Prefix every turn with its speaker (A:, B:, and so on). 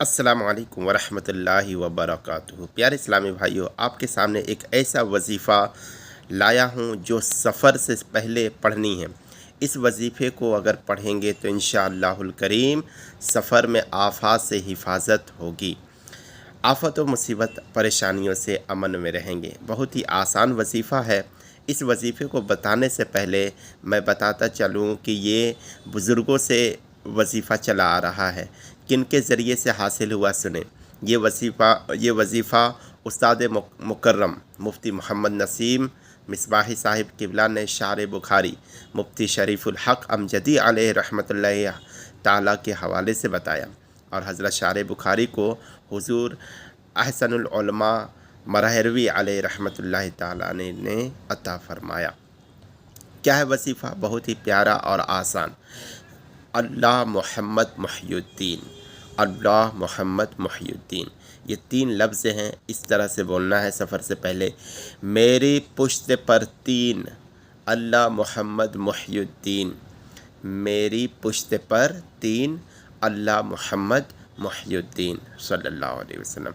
A: السلام علیکم ورحمۃ اللہ وبرکاتہ۔ پیارے اسلامی بھائیوں، آپ کے سامنے ایک ایسا وظیفہ لایا ہوں جو سفر سے پہلے پڑھنی ہے۔ اس وظیفے کو اگر پڑھیں گے تو انشاءاللہ الکریم سفر میں آفات سے حفاظت ہوگی، آفت و مصیبت پریشانیوں سے امن میں رہیں گے۔ بہت ہی آسان وظیفہ ہے۔ اس وظیفے کو بتانے سے پہلے میں بتاتا چلوں کہ یہ بزرگوں سے وظیفہ چلا آ رہا ہے۔ کن کے ذریعے سے حاصل ہوا سنیں۔ یہ وظیفہ استاد مکرم مفتی محمد نسیم مصباحی صاحب قبلہ نے شارح بخاری مفتی شریف الحق امجدی علیہ رحمۃ اللہ تعالیٰ کے حوالے سے بتایا، اور حضرت شارح بخاری کو حضور احسن العلماء مرہروی علیہ رحمۃ اللہ تعالیٰ نے عطا فرمایا۔ کیا ہے وظیفہ؟ بہت ہی پیارا اور آسان۔ اللہ محمد محی الدین، اللہ محمد محی الدین، یہ 3 لفظ ہیں۔ اس طرح سے بولنا ہے سفر سے پہلے: میری پشت پر 3 اللہ محمد محی الدین، میری پشت پر 3 اللہ محمد محی الدین صلی اللہ علیہ وسلم۔